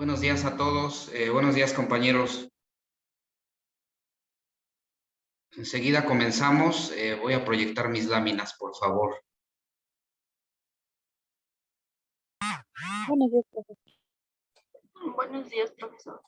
Buenos días a todos, buenos días compañeros. Enseguida comenzamos, voy a proyectar mis láminas, por favor. Buenos días, profesor. Buenos días, profesor.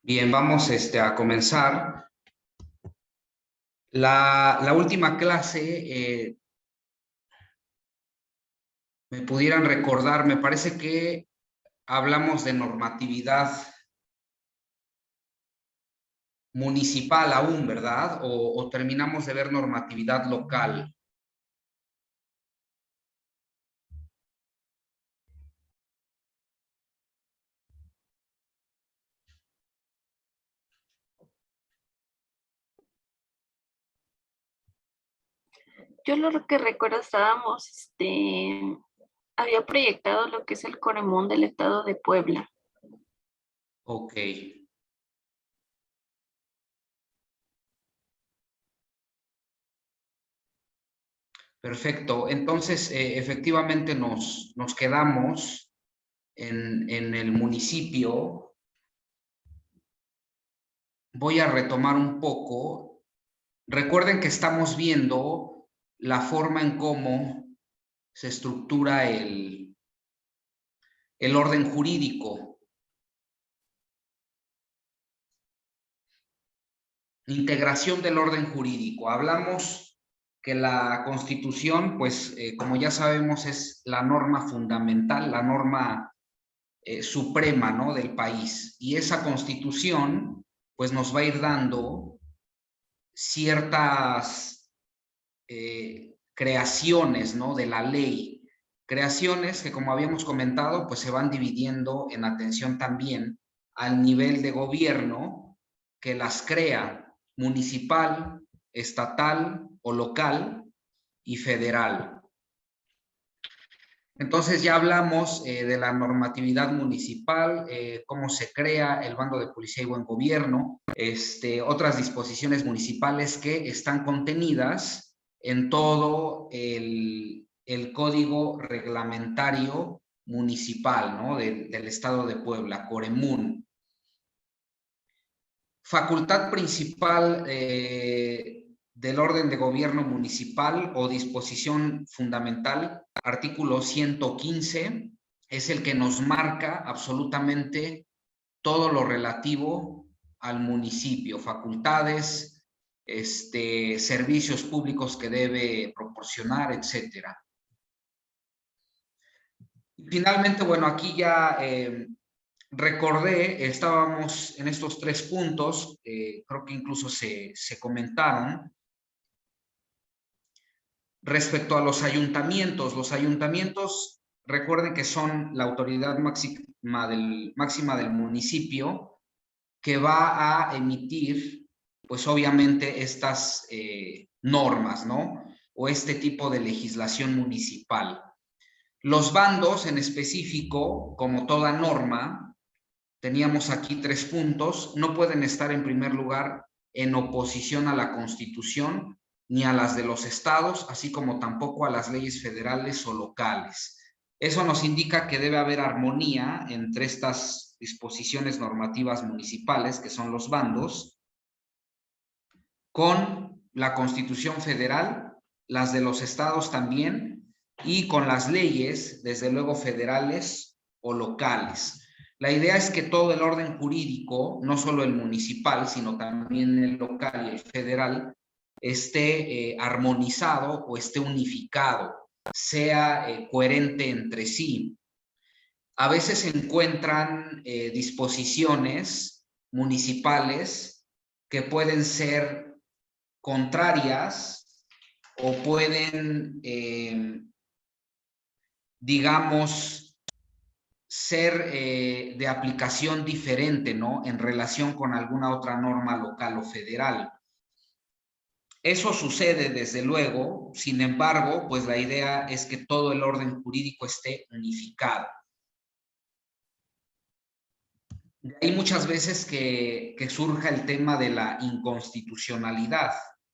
Bien, vamos a comenzar. La última clase, me pudieran recordar, me parece que hablamos de normatividad municipal aún, ¿verdad? O terminamos de ver normatividad local. Yo lo que recuerdo estábamos, había proyectado lo que es el Coremón del Estado de Puebla. Ok. Perfecto. Entonces, efectivamente nos quedamos en el municipio. Voy a retomar un poco. Recuerden que estamos viendo la forma en cómo se estructura el orden jurídico. Integración del orden jurídico. Hablamos que la Constitución, pues, como ya sabemos, es la norma fundamental, la norma suprema, ¿no?, del país. Y esa Constitución, pues, nos va a ir dando ciertas creaciones, ¿no?, de la ley. Creaciones que, como habíamos comentado, pues se van dividiendo en atención también al nivel de gobierno que las crea: municipal, estatal o local y federal. Entonces ya hablamos de la normatividad municipal, cómo se crea el bando de policía y buen gobierno, otras disposiciones municipales que están contenidas en todo el código reglamentario municipal, ¿no?, del Estado de Puebla, Coremún. Facultad principal del orden de gobierno municipal o disposición fundamental, artículo 115, es el que nos marca absolutamente todo lo relativo al municipio: facultades, servicios públicos que debe proporcionar, etc. Finalmente, bueno, aquí ya recordé, estábamos en estos 3 puntos, creo que incluso se comentaron, respecto a los ayuntamientos. Los ayuntamientos, recuerden que son la autoridad máxima del municipio que va a emitir, pues obviamente, estas normas, ¿no? O este tipo de legislación municipal. Los bandos en específico, como toda norma, teníamos aquí 3 puntos, no pueden estar en primer lugar en oposición a la Constitución ni a las de los estados, así como tampoco a las leyes federales o locales. Eso nos indica que debe haber armonía entre estas disposiciones normativas municipales, que son los bandos, con la Constitución federal, las de los estados también, y con las leyes, desde luego federales o locales. La idea es que todo el orden jurídico, no solo el municipal, sino también el local y el federal, esté armonizado o esté unificado, sea coherente entre sí. A veces se encuentran disposiciones municipales que pueden ser contrarias o pueden, digamos, ser de aplicación diferente, ¿no? En relación con alguna otra norma local o federal. Eso sucede, desde luego, sin embargo, pues la idea es que todo el orden jurídico esté unificado. Hay muchas veces que surja el tema de la inconstitucionalidad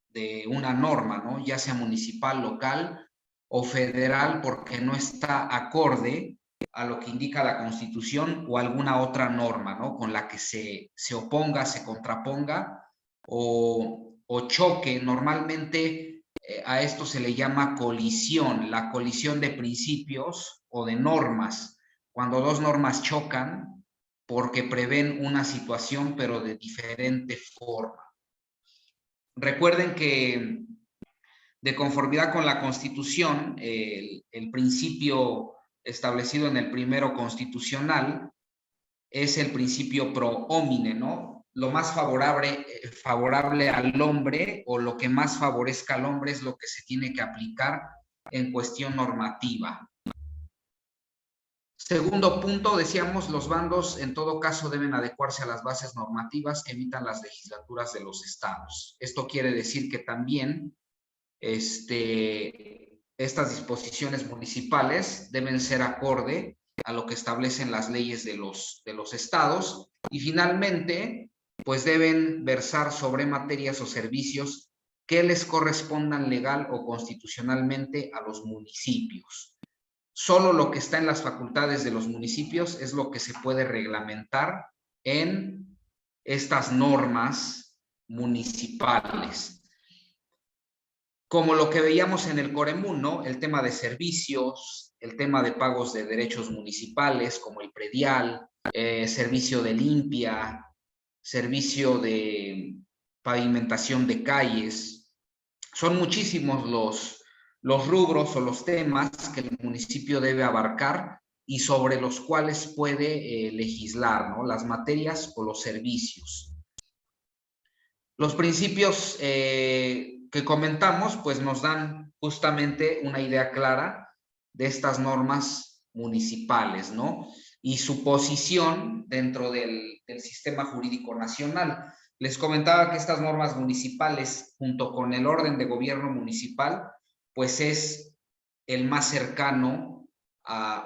de una norma, ¿no? Ya sea municipal, local o federal, porque no está acorde a lo que indica la Constitución o alguna otra norma, ¿no? Con la que se oponga, se contraponga o choque. Normalmente a esto se le llama colisión, la colisión de principios o de normas. Cuando dos normas chocan, porque prevén una situación, pero de diferente forma. Recuerden que, de conformidad con la Constitución, el principio establecido en el primero constitucional es el principio pro homine, ¿no? Lo más favorable al hombre, o lo que más favorezca al hombre, es lo que se tiene que aplicar en cuestión normativa. Segundo punto, decíamos, los bandos en todo caso deben adecuarse a las bases normativas que emitan las legislaturas de los estados. Esto quiere decir que también estas disposiciones municipales deben ser acorde a lo que establecen las leyes de los estados, y finalmente, pues deben versar sobre materias o servicios que les correspondan legal o constitucionalmente a los municipios. Solo lo que está en las facultades de los municipios es lo que se puede reglamentar en estas normas municipales. Como lo que veíamos en el Coremún, ¿no? El tema de servicios, el tema de pagos de derechos municipales, como el predial, servicio de limpia, servicio de pavimentación de calles. Son muchísimos los rubros o los temas que el municipio debe abarcar y sobre los cuales puede legislar, ¿no? Las materias o los servicios. Los principios que comentamos, pues nos dan justamente una idea clara de estas normas municipales, ¿no? Y su posición dentro del sistema jurídico nacional. Les comentaba que estas normas municipales, junto con el orden de gobierno municipal, pues es el más cercano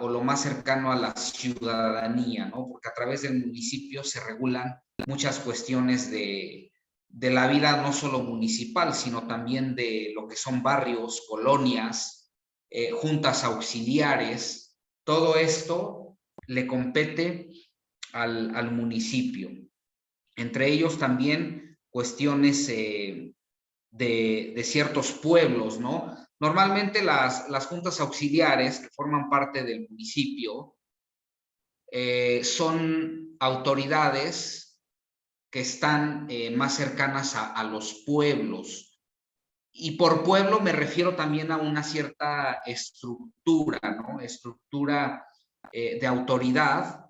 o lo más cercano a la ciudadanía, ¿no? Porque a través del municipio se regulan muchas cuestiones de la vida, no solo municipal, sino también de lo que son barrios, colonias, juntas auxiliares. Todo esto le compete al municipio. Entre ellos también cuestiones de ciertos pueblos, ¿no? Normalmente las juntas auxiliares que forman parte del municipio son autoridades que están más cercanas a los pueblos. Y por pueblo me refiero también a una cierta estructura, ¿no? Estructura de autoridad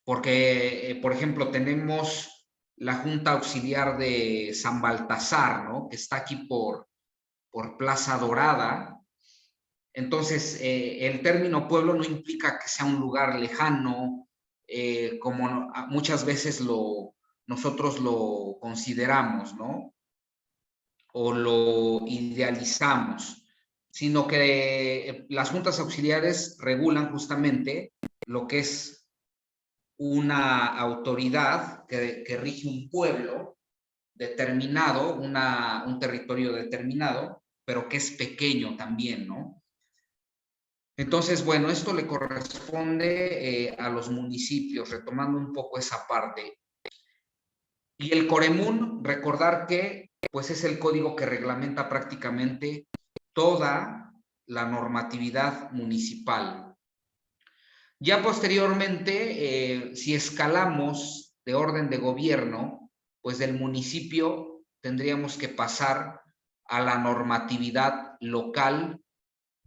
porque, por ejemplo, tenemos la Junta Auxiliar de San Baltasar, ¿no? Que está aquí por Plaza Dorada. Entonces, el término pueblo no implica que sea un lugar lejano, como muchas veces nosotros lo consideramos, ¿no? O lo idealizamos, sino que las juntas auxiliares regulan justamente lo que es una autoridad que rige un pueblo determinado, un territorio determinado, pero que es pequeño también, ¿no? Entonces, bueno, esto le corresponde a los municipios, retomando un poco esa parte. Y el Coremún, recordar que pues es el código que reglamenta prácticamente toda la normatividad municipal. Ya posteriormente, si escalamos de orden de gobierno, pues del municipio tendríamos que pasar a la normatividad local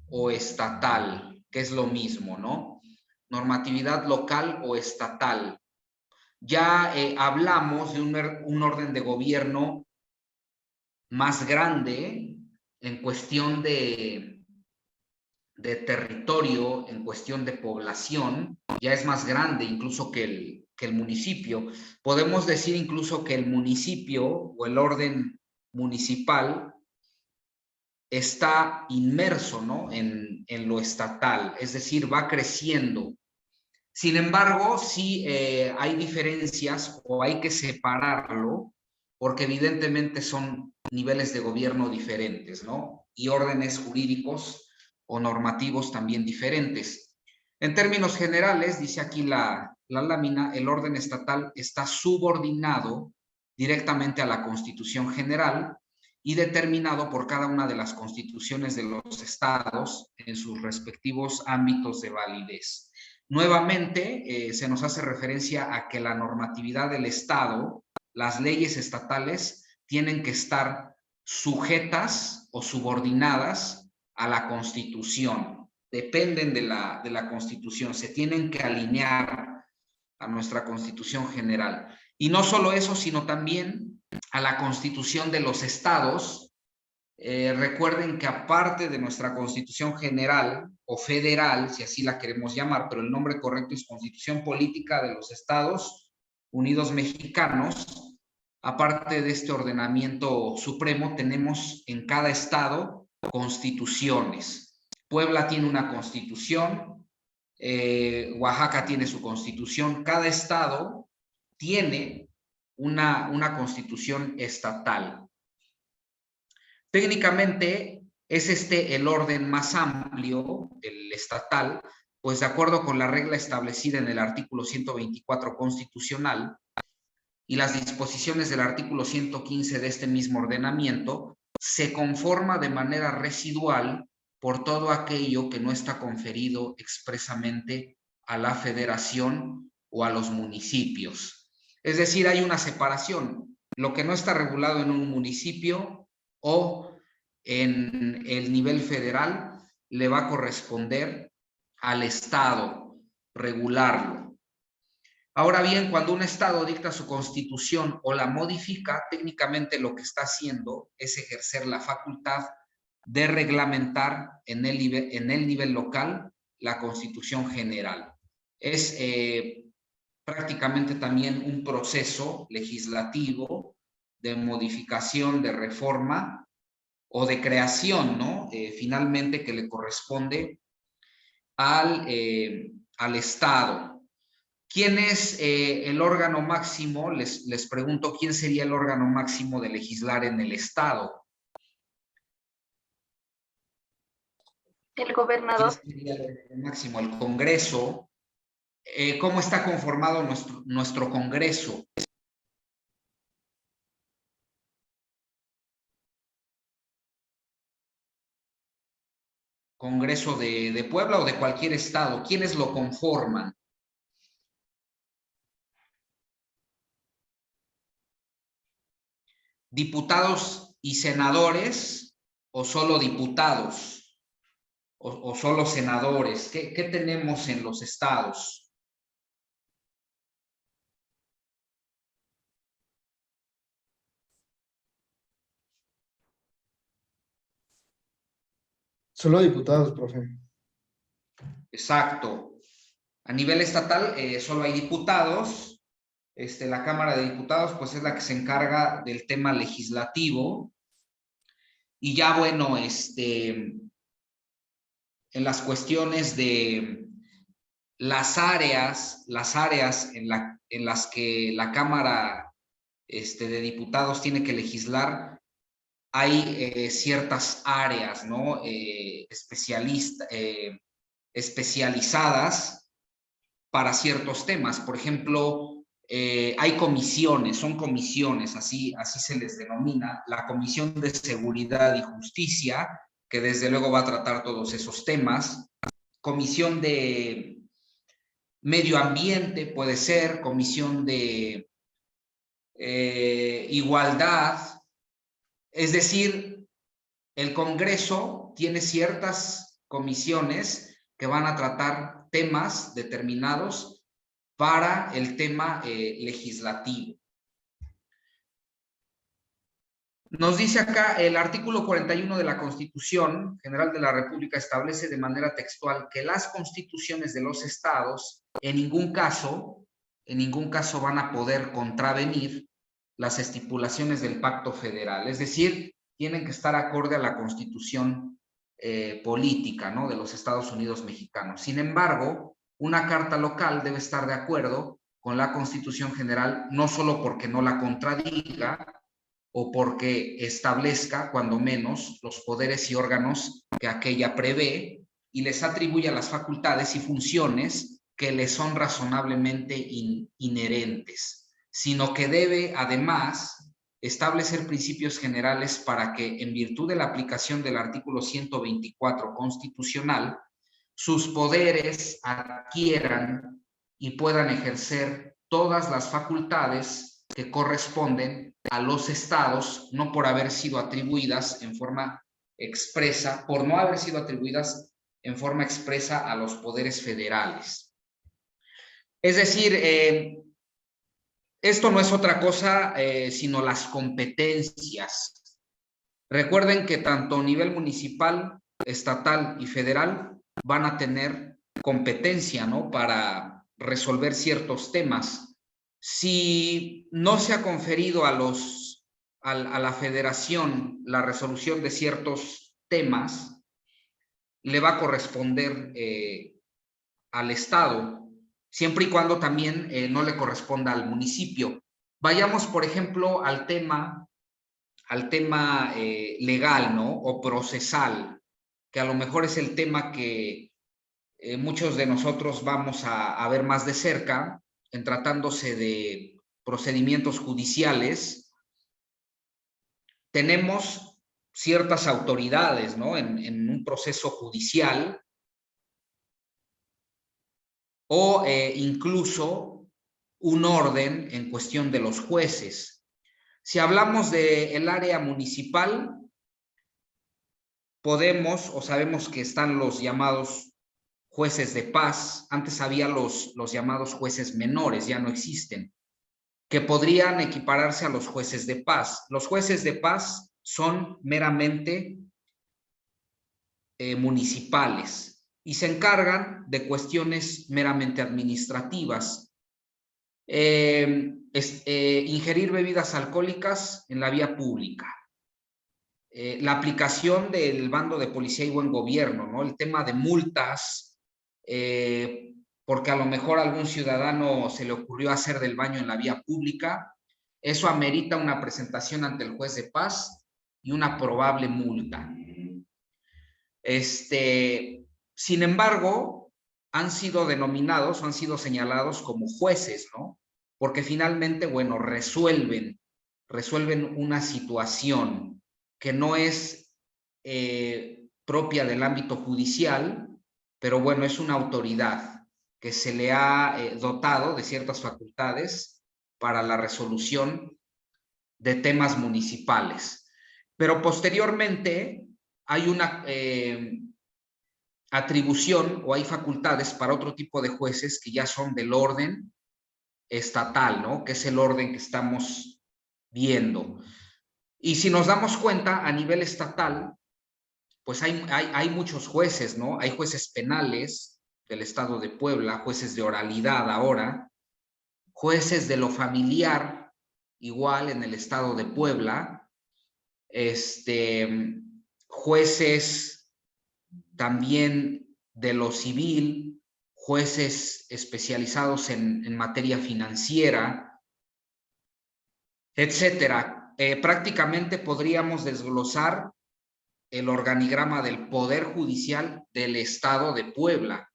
o estatal, que es lo mismo, ¿no? Normatividad local o estatal. Ya hablamos de un orden de gobierno más grande en cuestión de territorio, en cuestión de población, ya es más grande incluso que el municipio. Podemos decir incluso que el municipio o el orden municipal está inmerso, ¿no? en lo estatal, es decir, va creciendo. Sin embargo, sí hay diferencias o hay que separarlo porque evidentemente son niveles de gobierno diferentes, ¿no? Y órdenes jurídicos o normativos también diferentes. En términos generales, dice aquí la lámina, el orden estatal está subordinado directamente a la Constitución General y determinado por cada una de las constituciones de los estados en sus respectivos ámbitos de validez. Nuevamente, se nos hace referencia a que la normatividad del Estado, las leyes estatales, tienen que estar sujetas o subordinadas a la Constitución. Dependen de la Constitución, se tienen que alinear a nuestra Constitución General. Y no solo eso, sino también a la Constitución de los estados. Recuerden que aparte de nuestra Constitución General o Federal, si así la queremos llamar, pero el nombre correcto es Constitución Política de los Estados Unidos Mexicanos, aparte de este ordenamiento supremo, tenemos en cada estado constituciones. Puebla tiene una constitución, Oaxaca tiene su constitución, cada estado tiene una constitución estatal. Técnicamente es el orden más amplio, el estatal, pues de acuerdo con la regla establecida en el artículo 124 constitucional y las disposiciones del artículo 115 de este mismo ordenamiento, se conforma de manera residual por todo aquello que no está conferido expresamente a la federación o a los municipios. Es decir, hay una separación. Lo que no está regulado en un municipio o en el nivel federal le va a corresponder al Estado regularlo. Ahora bien, cuando un Estado dicta su constitución o la modifica, técnicamente lo que está haciendo es ejercer la facultad de reglamentar en el nivel local la constitución general. Es prácticamente también un proceso legislativo de modificación, de reforma o de creación, ¿no? Finalmente que le corresponde al Estado. ¿Quién es el órgano máximo? Les pregunto, ¿quién sería el órgano máximo de legislar en el Estado? El ¿Quién gobernador. sería el órgano máximo? El Congreso. ¿Cómo está conformado nuestro Congreso? ¿Congreso de Puebla o de cualquier estado? ¿Quiénes lo conforman? ¿Diputados y senadores o solo diputados? ¿O solo senadores? ¿Qué tenemos en los estados? Solo diputados, profe. Exacto. A nivel estatal solo hay diputados. La Cámara de Diputados pues es la que se encarga del tema legislativo. Y ya bueno, en las cuestiones de las áreas en las que la Cámara de Diputados tiene que legislar, hay ciertas áreas, ¿no? Especializadas para ciertos temas. Por ejemplo, hay comisiones, son comisiones, así se les denomina. La Comisión de Seguridad y Justicia, que desde luego va a tratar todos esos temas. Comisión de Medio Ambiente puede ser, Comisión de Igualdad. Es decir, el Congreso tiene ciertas comisiones que van a tratar temas determinados para el tema legislativo. Nos dice acá el artículo 41 de la Constitución General de la República establece de manera textual que las constituciones de los estados en ningún caso van a poder contravenir las estipulaciones del Pacto Federal. Es decir, tienen que estar acorde a la Constitución política, ¿no?, de los Estados Unidos mexicanos. Sin embargo, una carta local debe estar de acuerdo con la Constitución General, no solo porque no la contradiga o porque establezca, cuando menos, los poderes y órganos que aquella prevé y les atribuya las facultades y funciones que les son razonablemente inherentes, sino que debe, además, establecer principios generales para que, en virtud de la aplicación del artículo 124 constitucional, sus poderes adquieran y puedan ejercer todas las facultades que corresponden a los estados, no por haber sido atribuidas en forma expresa, por no haber sido atribuidas en forma expresa a los poderes federales. Es decir, esto no es otra cosa sino las competencias. Recuerden que tanto a nivel municipal, estatal y federal van a tener competencia, ¿no?, para resolver ciertos temas. Si no se ha conferido a la federación la resolución de ciertos temas, le va a corresponder al estado, siempre y cuando también no le corresponda al municipio. Vayamos, por ejemplo, al tema legal, ¿no?, o procesal, que a lo mejor es el tema que muchos de nosotros vamos a ver más de cerca, en tratándose de procedimientos judiciales. Tenemos ciertas autoridades, ¿no?, en un proceso judicial, o incluso un orden en cuestión de los jueces. Si hablamos del área municipal, podemos o sabemos que están los llamados jueces de paz. Antes había los llamados jueces menores, ya no existen, que podrían equipararse a los jueces de paz. Los jueces de paz son meramente municipales y se encargan de cuestiones meramente administrativas. Ingerir bebidas alcohólicas en la vía pública. La aplicación del bando de policía y buen gobierno, ¿no?, el tema de multas, porque a lo mejor a algún ciudadano se le ocurrió hacer del baño en la vía pública. Eso amerita una presentación ante el juez de paz y una probable multa. Sin embargo, han sido denominados, han sido señalados como jueces, ¿no?, porque finalmente, bueno, resuelven una situación que no es propia del ámbito judicial, pero bueno, es una autoridad que se le ha dotado de ciertas facultades para la resolución de temas municipales. Pero posteriormente hay una atribución o hay facultades para otro tipo de jueces que ya son del orden estatal, ¿no?, que es el orden que estamos viendo. Y si nos damos cuenta, a nivel estatal, pues hay muchos jueces, ¿no? Hay jueces penales del estado de Puebla, jueces de oralidad ahora, jueces de lo familiar, igual en el estado de Puebla, jueces también de lo civil, jueces especializados en materia financiera, etcétera. Prácticamente podríamos desglosar el organigrama del Poder Judicial del Estado de Puebla.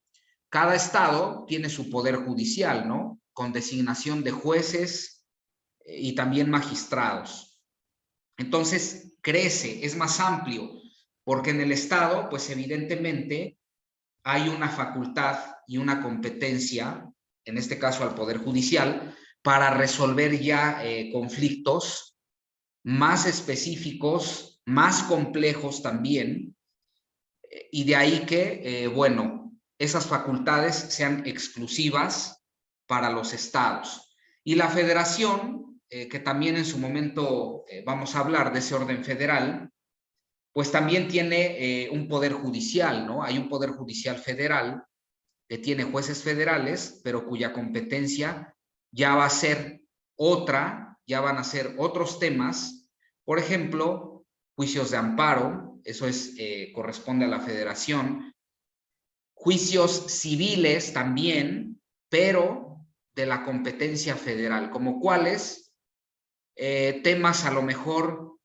Cada estado tiene su Poder Judicial, ¿no? Con designación de jueces y también magistrados. Entonces, crece, es más amplio, porque en el estado, pues evidentemente, hay una facultad y una competencia, en este caso al Poder Judicial, para resolver ya conflictos más específicos, más complejos también, y de ahí que, bueno, esas facultades sean exclusivas para los estados. Y la federación, que también en su momento vamos a hablar de ese orden federal, pues también tiene un poder judicial, ¿no? Hay un poder judicial federal que tiene jueces federales, pero cuya competencia ya va a ser otra, ya van a ser otros temas, por ejemplo, juicios de amparo, eso es, corresponde a la federación, juicios civiles también, pero de la competencia federal, como cuáles temas a lo mejor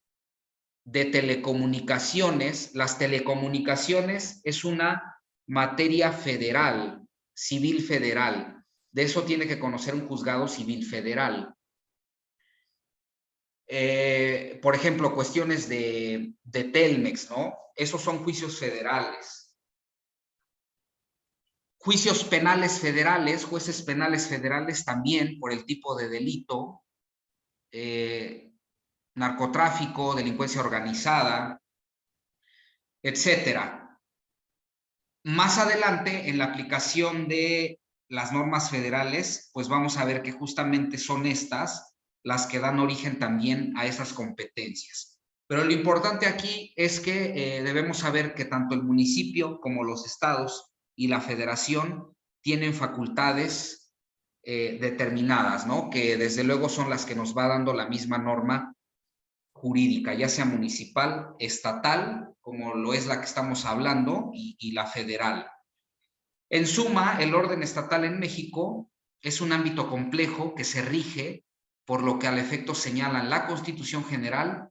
de telecomunicaciones. Las telecomunicaciones es una materia federal, civil federal. De eso tiene que conocer un juzgado civil federal. Por ejemplo, cuestiones de Telmex, ¿no? Esos son juicios federales. Juicios penales federales, jueces penales federales también por el tipo de delito, narcotráfico, delincuencia organizada, etcétera. Más adelante, en la aplicación de las normas federales, pues vamos a ver que justamente son estas las que dan origen también a esas competencias. Pero lo importante aquí es que debemos saber que tanto el municipio como los estados y la federación tienen facultades determinadas, ¿no? Que desde luego son las que nos va dando la misma norma jurídica, ya sea municipal, estatal, como lo es la que estamos hablando, y la federal. En suma, el orden estatal en México es un ámbito complejo que se rige por lo que al efecto señalan la Constitución General,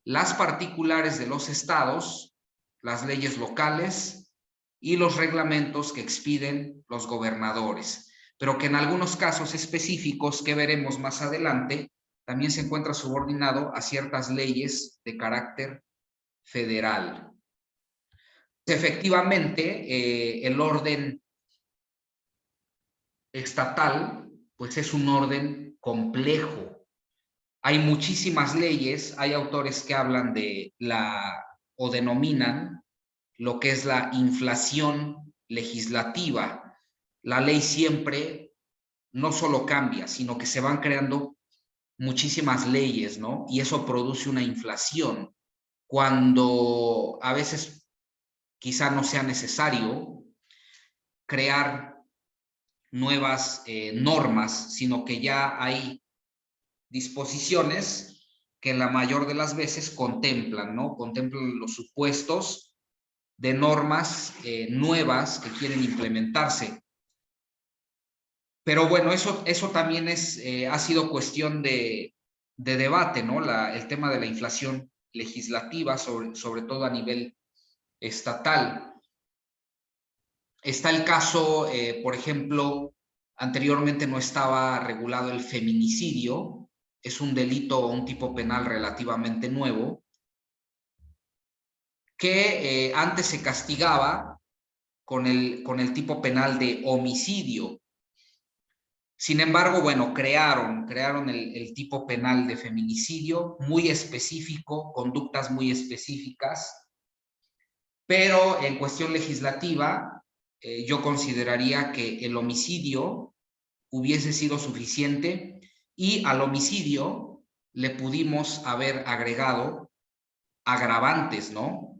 las particulares de los estados, las leyes locales y los reglamentos que expiden los gobernadores, pero que en algunos casos específicos que veremos más adelante también se encuentra subordinado a ciertas leyes de carácter federal. Efectivamente, el orden estatal, pues es un orden complejo. Hay muchísimas leyes, hay autores que hablan de o denominan lo que es la inflación legislativa. La ley siempre no solo cambia, sino que se van creando muchísimas leyes, ¿no? Y eso produce una inflación, cuando a veces quizá no sea necesario crear nuevas normas, sino que ya hay disposiciones que la mayor de las veces contemplan, ¿no? Contemplan los supuestos de normas nuevas que quieren implementarse. Pero bueno, eso también ha sido cuestión de debate, ¿no? El tema de la inflación legislativa, sobre todo a nivel estatal. Está el caso, por ejemplo, anteriormente no estaba regulado el feminicidio, es un delito o un tipo penal relativamente nuevo, que antes se castigaba con el tipo penal de homicidio. Sin embargo, bueno, crearon el tipo penal de feminicidio, muy específico, conductas muy específicas, pero en cuestión legislativa, yo consideraría que el homicidio hubiese sido suficiente y al homicidio le pudimos haber agregado agravantes, ¿no?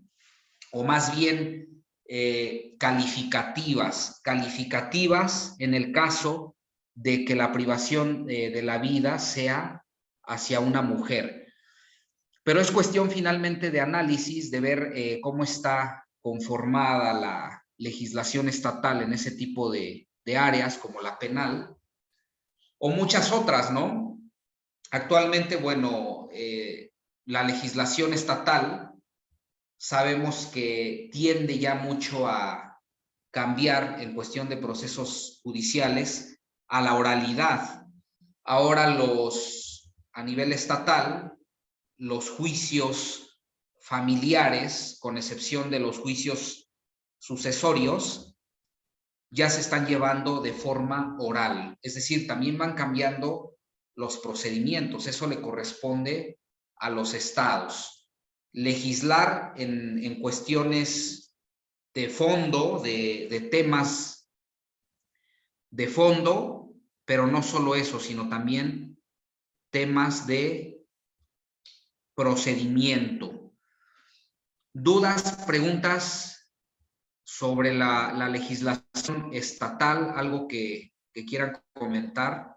o más bien calificativas en el caso de que la privación de la vida sea hacia una mujer. Pero es cuestión finalmente de análisis, de ver cómo está conformada la legislación estatal en ese tipo de áreas, como la penal, o muchas otras, ¿no? Actualmente, bueno, la legislación estatal sabemos que tiende ya mucho a cambiar en cuestión de procesos judiciales a la oralidad. Ahora a nivel estatal, los juicios familiares, con excepción de los juicios sucesorios, ya se están llevando de forma oral. Es decir, también van cambiando los procedimientos. Eso le corresponde a los estados. Legislar en cuestiones de fondo, de temas de fondo, pero no solo eso, sino también temas de procedimiento. ¿Dudas, preguntas sobre la legislación estatal? ¿Algo que quieran comentar?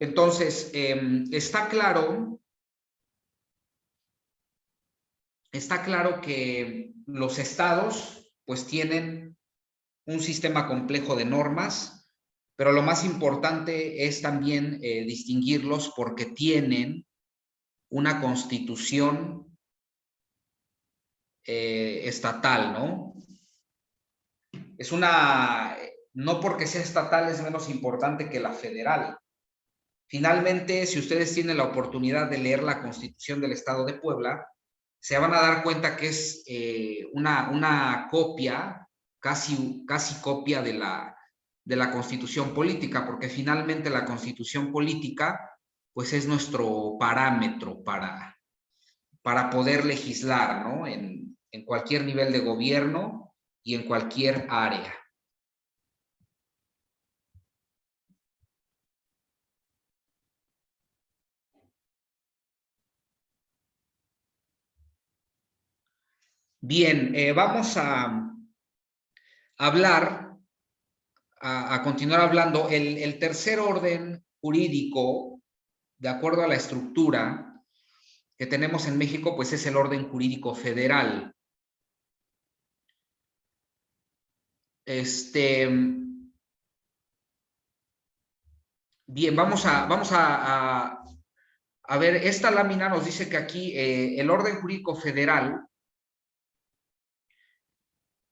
Entonces, está claro que los estados pues tienen un sistema complejo de normas, pero lo más importante es también distinguirlos porque tienen una constitución estatal, ¿no? No porque sea estatal es menos importante que la federal. Finalmente, si ustedes tienen la oportunidad de leer la Constitución del Estado de Puebla, se van a dar cuenta que es una copia, casi copia de la Constitución política, porque finalmente la Constitución política pues es nuestro parámetro para poder legislar, ¿no? En cualquier nivel de gobierno y en cualquier área. Bien, vamos a hablar, a continuar hablando. El tercer orden jurídico, de acuerdo a la estructura que tenemos en México, pues es el orden jurídico federal. Bien, vamos a ver, esta lámina nos dice que aquí el orden jurídico federal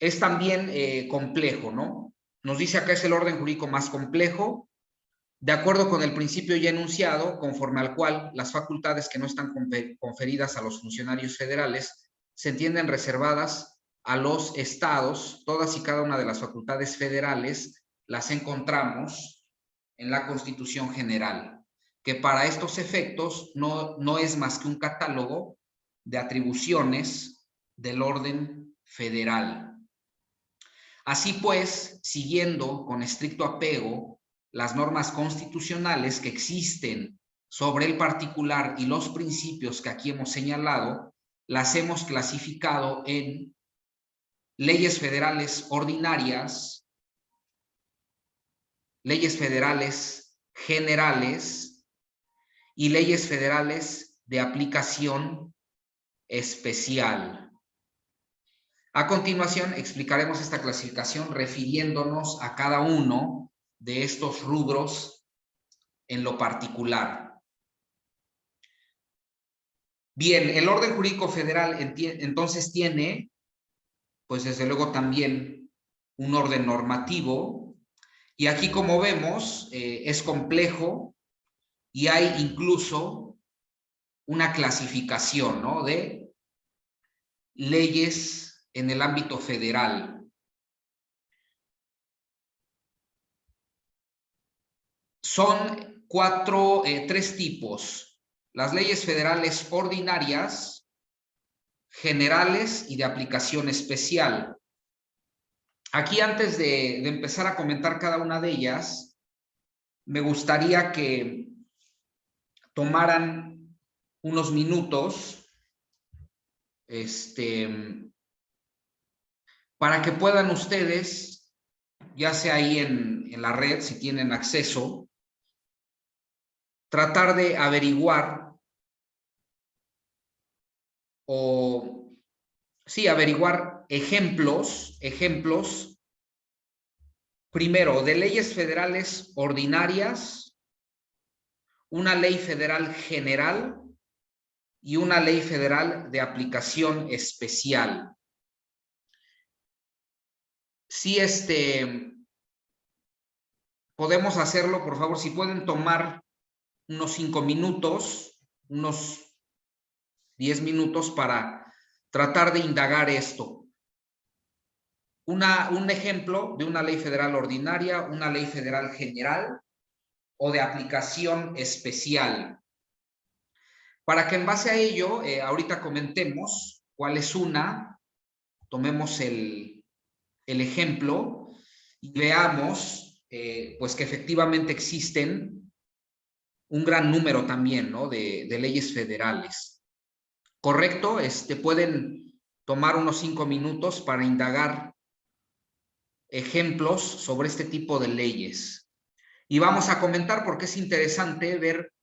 es también complejo, ¿no? Nos dice acá es el orden jurídico más complejo, de acuerdo con el principio ya enunciado, conforme al cual las facultades que no están conferidas a los funcionarios federales se entienden reservadas a los estados. Todas y cada una de las facultades federales las encontramos en la Constitución General, que para estos efectos no es más que un catálogo de atribuciones del orden federal. Así pues, siguiendo con estricto apego las normas constitucionales que existen sobre el particular y los principios que aquí hemos señalado, las hemos clasificado en leyes federales ordinarias, leyes federales generales y leyes federales de aplicación especial. A continuación, explicaremos esta clasificación refiriéndonos a cada uno de estos rubros en lo particular. Bien, el orden jurídico federal entonces tiene, pues desde luego también un orden normativo, y aquí como vemos es complejo y hay incluso una clasificación, ¿no?, de leyes en el ámbito federal. Son tres tipos: las leyes federales ordinarias, generales y de aplicación especial. Aquí, antes de empezar a comentar cada una de ellas, me gustaría que tomaran unos minutos para que puedan ustedes, ya sea ahí en la red, si tienen acceso, tratar de averiguar averiguar ejemplos, primero, de leyes federales ordinarias, una ley federal general y una ley federal de aplicación especial. Si podemos hacerlo, por favor, si pueden tomar unos 5 minutos, unos 10 minutos para tratar de indagar esto. Un ejemplo de una ley federal ordinaria, una ley federal general o de aplicación especial. Para que en base a ello, ahorita comentemos cuál es una, tomemos el ejemplo y veamos pues que efectivamente existen un gran número también, ¿no?, de leyes federales. Correcto, pueden tomar unos 5 minutos para indagar ejemplos sobre este tipo de leyes. Y vamos a comentar porque es interesante ver,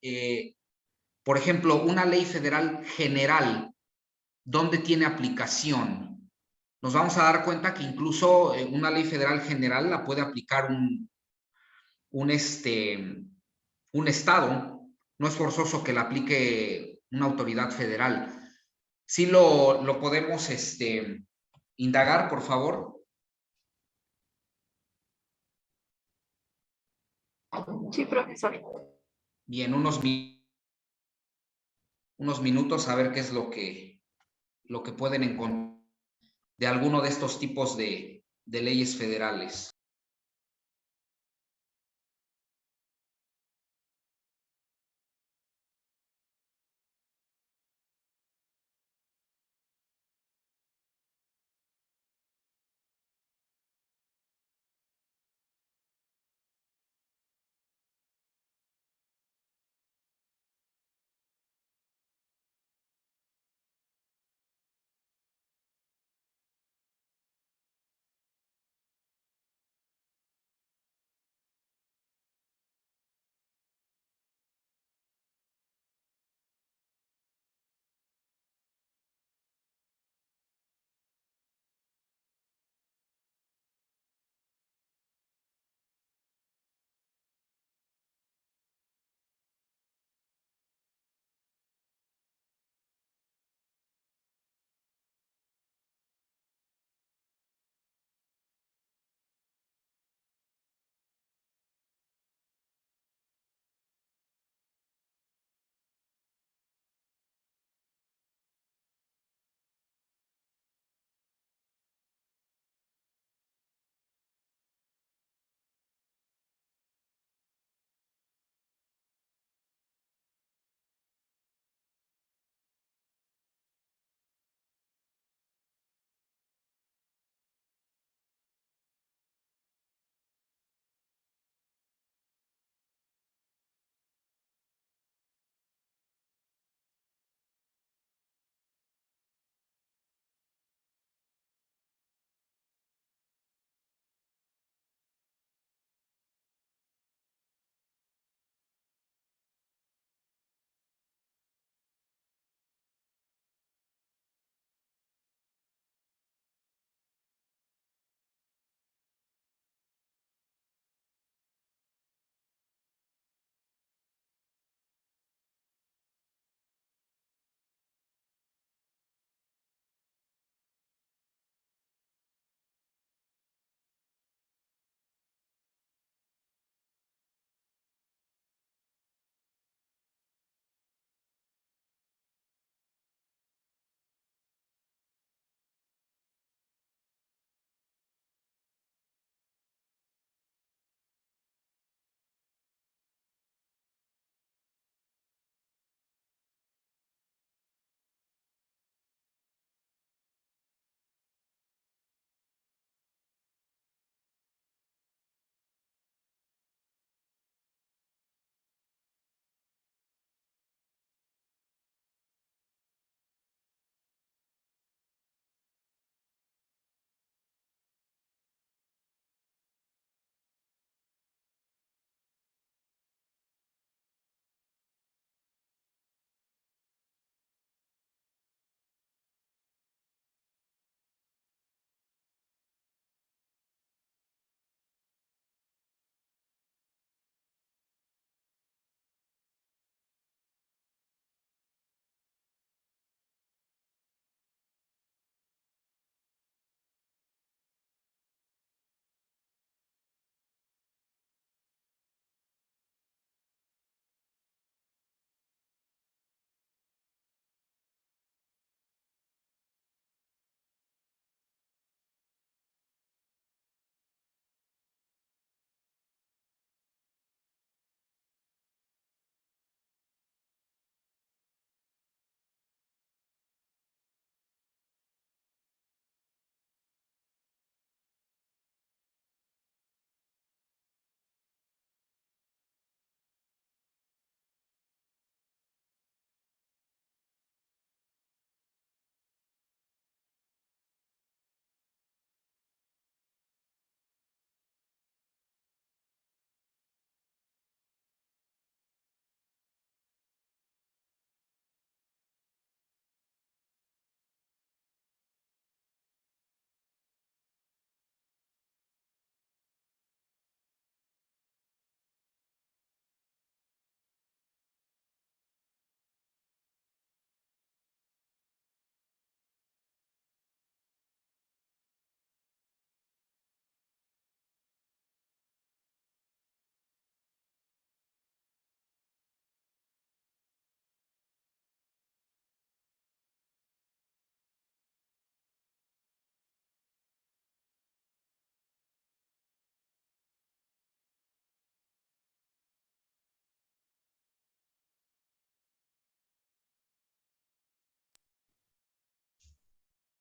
por ejemplo, una ley federal general, ¿dónde tiene aplicación? Nos vamos a dar cuenta que incluso una ley federal general la puede aplicar un estado. No es forzoso que la aplique una autoridad federal. Sí lo podemos indagar, por favor. Sí, profesor. Bien, unos minutos a ver qué es lo que pueden encontrar de alguno de estos tipos de leyes federales.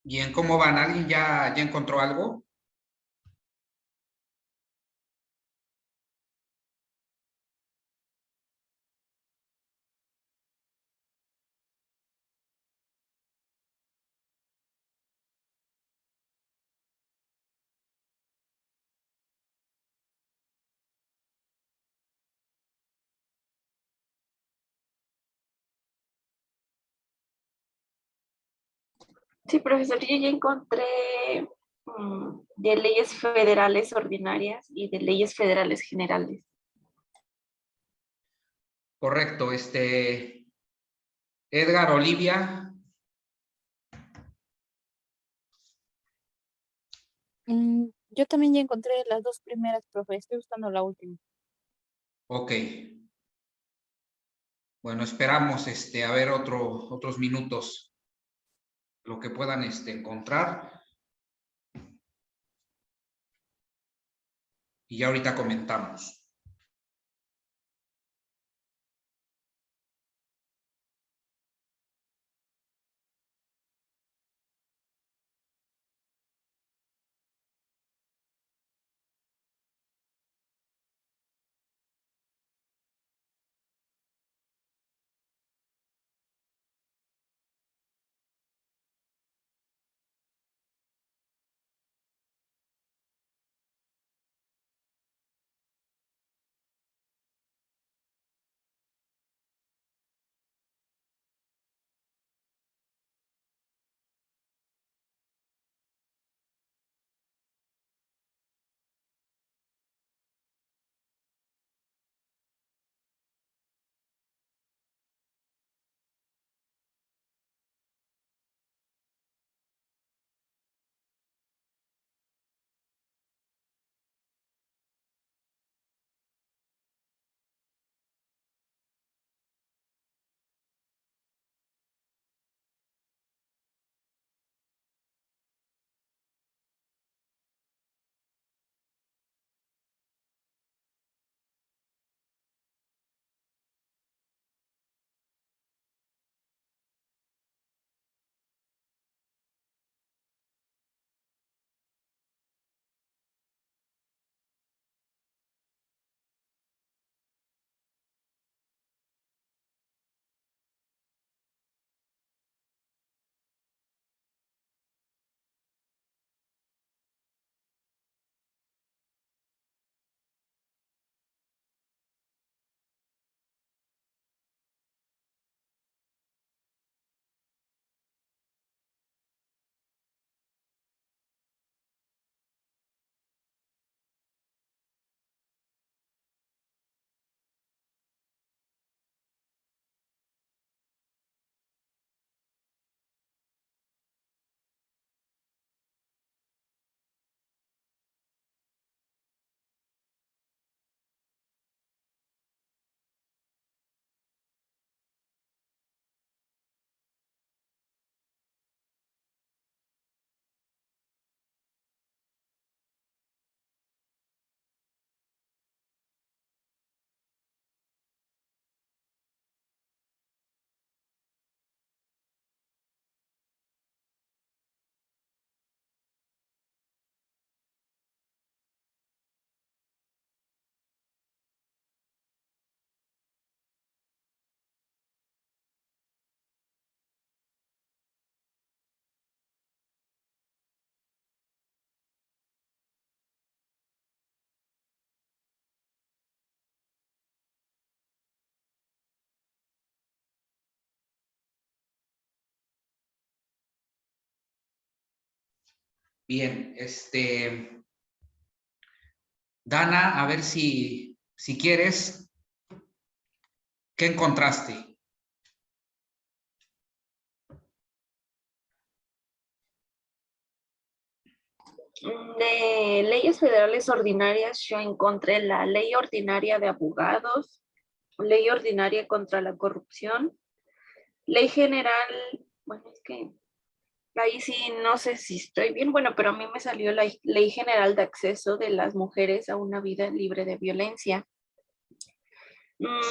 Bien, ¿cómo van? ¿Alguien ya encontró algo? Sí, profesor, yo ya encontré de leyes federales ordinarias y de leyes federales generales. Correcto, Edgar, Olivia. Yo también ya encontré las dos primeras, profe. Estoy buscando la última. Ok. Bueno, esperamos a ver otros minutos, lo que puedan encontrar. Y ya ahorita comentamos. Bien, Dana, a ver si quieres, ¿qué encontraste? De leyes federales ordinarias, yo encontré la ley ordinaria de abogados, ley ordinaria contra la corrupción, ley general, bueno, es que ahí sí no sé si estoy bien, bueno, pero a mí me salió la ley general de acceso de las mujeres a una vida libre de violencia.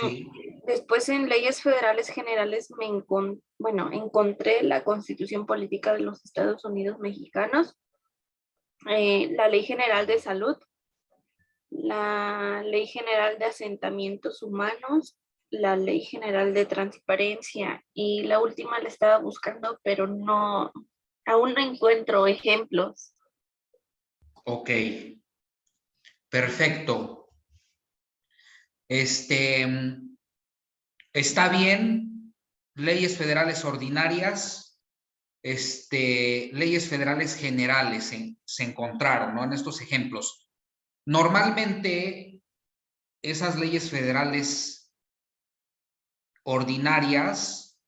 Sí. Después en leyes federales generales encontré la Constitución Política de los Estados Unidos Mexicanos, la Ley General de Salud, la Ley General de Asentamientos Humanos, la Ley General de Transparencia y la última la estaba buscando, pero aún no encuentro ejemplos. Ok, perfecto. Está bien, leyes federales ordinarias, leyes federales generales se encontraron, ¿no? En estos ejemplos. Normalmente, esas leyes federales ordinarias,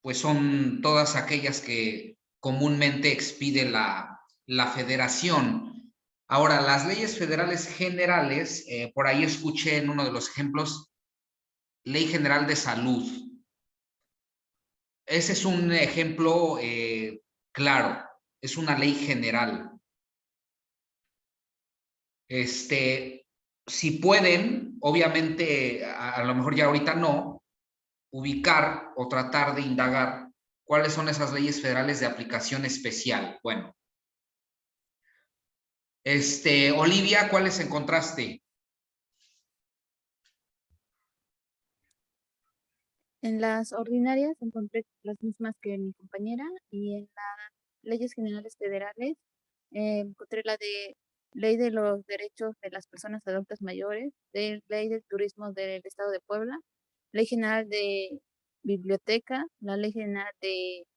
pues son todas aquellas que comúnmente expide la federación. Ahora, las leyes federales generales, por ahí escuché en uno de los ejemplos, Ley General de Salud. Ese es un ejemplo claro, es una ley general. Si pueden, obviamente, a lo mejor ya ahorita no, ubicar o tratar de indagar cuáles son esas leyes federales de aplicación especial. Bueno, Olivia, ¿cuáles encontraste? En las ordinarias encontré las mismas que mi compañera y en las leyes generales federales encontré la de Ley de los Derechos de las Personas Adultas Mayores, de Ley del Turismo del Estado de Puebla, Ley General de Biblioteca, la Ley General de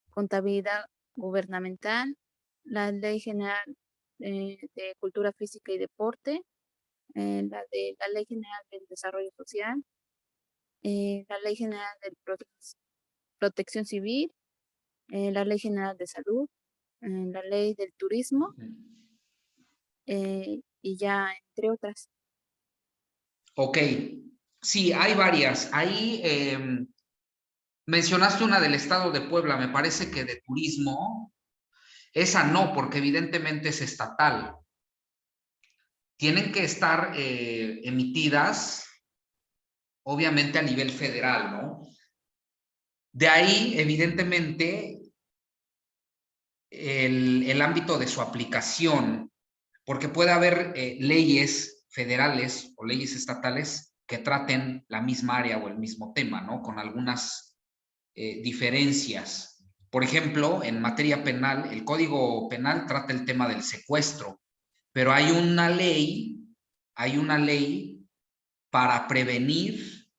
Contabilidad Gubernamental, la Ley General de Cultura Física y Deporte, la de la Ley General del Desarrollo Social, la Ley General de Protección Civil, la Ley General de Salud, la Ley del Turismo y ya entre otras. Ok, sí, hay varias. Ahí mencionaste una del estado de Puebla, me parece que de turismo. Esa no, porque evidentemente es estatal. Tienen que estar emitidas, obviamente, a nivel federal, ¿no? De ahí, evidentemente, el ámbito de su aplicación, porque puede haber leyes federales o leyes estatales que traten la misma área o el mismo tema, ¿no? Con algunas diferencias. Por ejemplo, en materia penal, el Código Penal trata el tema del secuestro, pero hay una ley para prevenir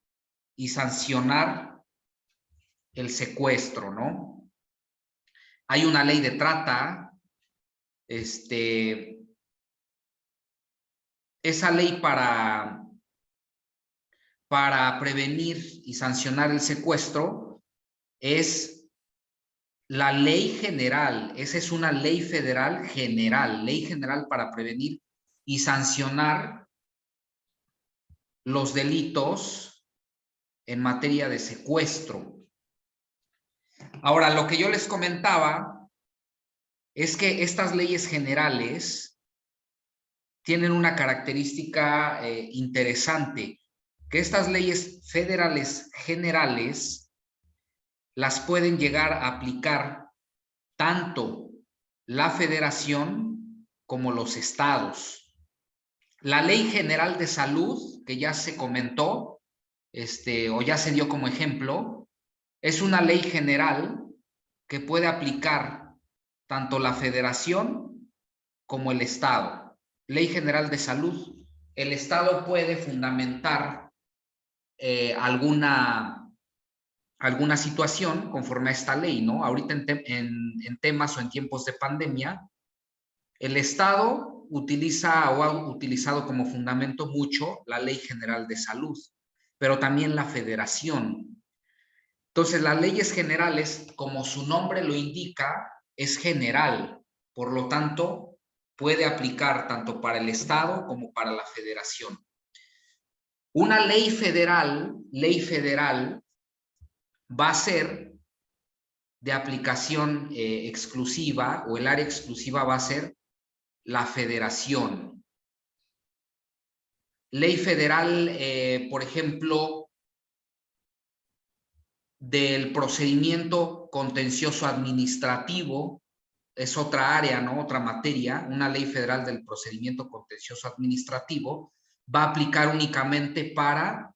y sancionar el secuestro, ¿no? Hay una ley de trata, esa ley para prevenir y sancionar el secuestro es la ley general. Esa es una ley federal general, ley general para prevenir y sancionar los delitos en materia de secuestro. Ahora, lo que yo les comentaba es que estas leyes generales tienen una característica interesante, que estas leyes federales generales las pueden llegar a aplicar tanto la federación como los estados. La Ley General de Salud, que ya se comentó, o ya se dio como ejemplo, es una ley general que puede aplicar tanto la federación como el estado. Ley General de Salud. El estado puede fundamentar alguna situación conforme a esta ley, ¿no? Ahorita en temas o en tiempos de pandemia, el Estado utiliza o ha utilizado como fundamento mucho la Ley General de Salud, pero también la Federación. Entonces, las leyes generales, como su nombre lo indica, es general. Por lo tanto, puede aplicar tanto para el Estado como para la Federación. Una ley federal va a ser de aplicación exclusiva, o el área exclusiva va a ser la federación. Ley federal, por ejemplo, del procedimiento contencioso administrativo, es otra área, ¿no? Otra materia. Una ley federal del procedimiento contencioso administrativo va a aplicar únicamente para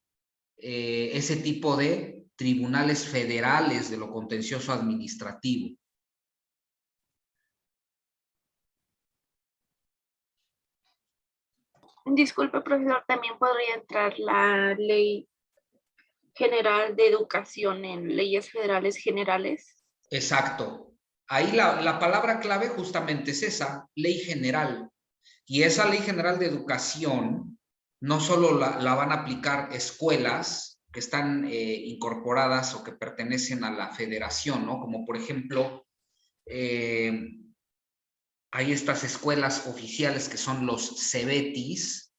ese tipo de tribunales federales de lo contencioso administrativo. Disculpe, profesor, también podría entrar la Ley General de Educación en leyes federales generales. Exacto. Ahí la palabra clave justamente es esa, ley general. Y esa ley general de educación no solo la van a aplicar escuelas que están incorporadas o que pertenecen a la federación, ¿no? Como por ejemplo, hay estas escuelas oficiales que son los CEBETIS.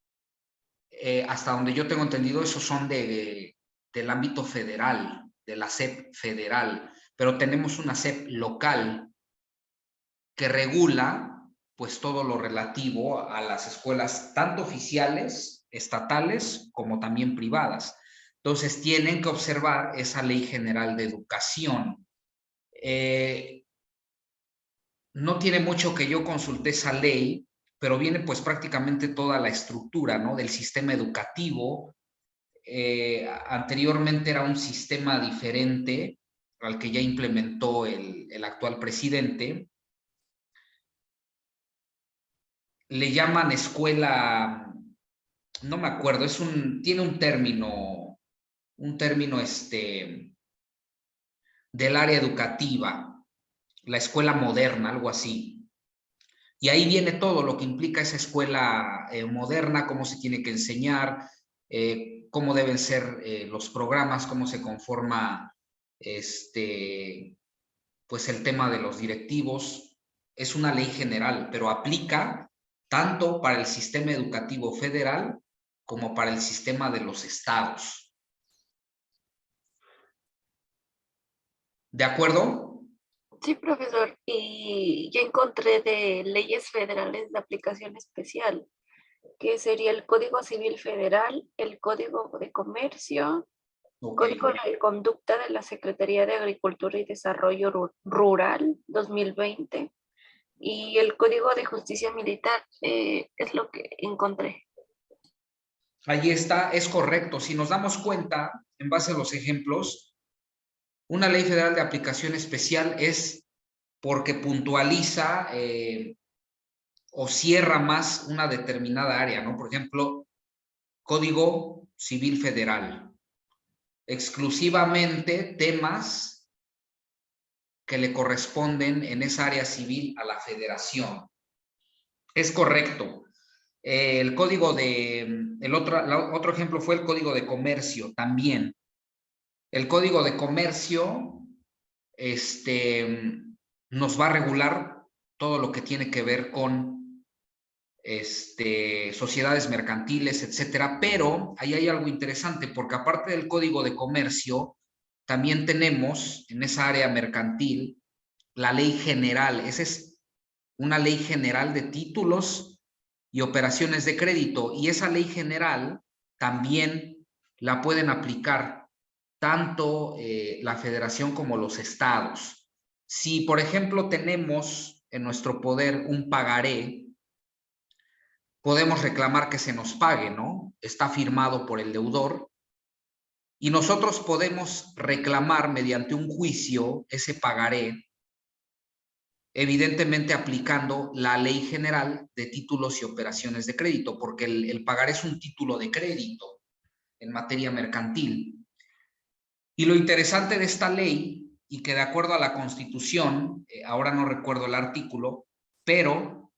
Hasta donde yo tengo entendido, esos son del ámbito federal, de la SEP federal, pero tenemos una SEP local que regula pues todo lo relativo a las escuelas, tanto oficiales, estatales, como también privadas. Entonces tienen que observar esa Ley General de Educación. No tiene mucho que yo consulté esa ley, pero viene pues prácticamente toda la estructura, ¿no? Del sistema educativo. Anteriormente era un sistema diferente al que ya implementó el actual presidente. Le llaman escuela, no me acuerdo, tiene un término del área educativa, la escuela moderna, algo así. Y ahí viene todo lo que implica esa escuela moderna, cómo se tiene que enseñar, cómo deben ser los programas, cómo se conforma pues el tema de los directivos. Es una ley general, pero aplica tanto para el sistema educativo federal como para el sistema de los estados. ¿De acuerdo? Sí, profesor. Y ya encontré de leyes federales de aplicación especial, que sería el Código Civil Federal, el Código de Comercio, Okay. Código de Conducta de la Secretaría de Agricultura y Desarrollo Rural 2020 y el Código de Justicia Militar. Es lo que encontré. Ahí está, es correcto. Si nos damos cuenta, en base a los ejemplos, una ley federal de aplicación especial es porque puntualiza o cierra más una determinada área, ¿no? Por ejemplo, Código Civil Federal. Exclusivamente temas que le corresponden en esa área civil a la federación. Es correcto. El código otro ejemplo fue el Código de Comercio también. El Código de Comercio nos va a regular todo lo que tiene que ver con sociedades mercantiles, etcétera, pero ahí hay algo interesante porque aparte del Código de Comercio, también tenemos en esa área mercantil la ley general. Esa es una ley general de títulos y operaciones de crédito, y esa ley general también la pueden aplicar tanto la federación como los estados. Si, por ejemplo, tenemos en nuestro poder un pagaré, podemos reclamar que se nos pague, ¿no? Está firmado por el deudor y nosotros podemos reclamar mediante un juicio ese pagaré, evidentemente aplicando la Ley General de Títulos y Operaciones de Crédito, porque el pagaré es un título de crédito en materia mercantil. Y lo interesante de esta ley, y que de acuerdo a la Constitución, ahora no recuerdo el artículo, pero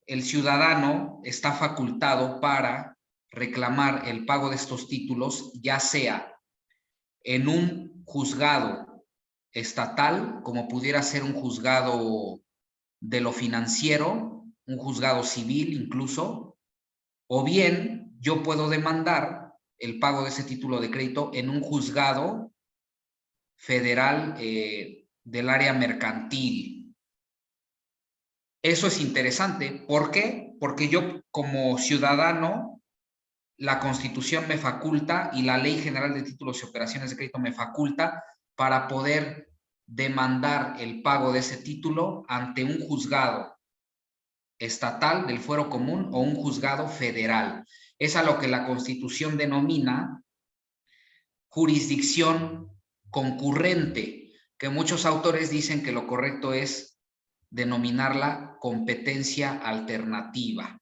el ciudadano está facultado para reclamar el pago de estos títulos, ya sea en un juzgado estatal, como pudiera ser un juzgado de lo financiero, un juzgado civil incluso, o bien yo puedo demandar el pago de ese título de crédito en un juzgado federal del área mercantil. Eso es interesante. ¿Por qué? Porque yo como ciudadano la Constitución me faculta y la Ley General de Títulos y Operaciones de Crédito me faculta para poder demandar el pago de ese título ante un juzgado estatal del fuero común o un juzgado federal. Es a lo que la Constitución denomina jurisdicción concurrente, que muchos autores dicen que lo correcto es denominarla competencia alternativa.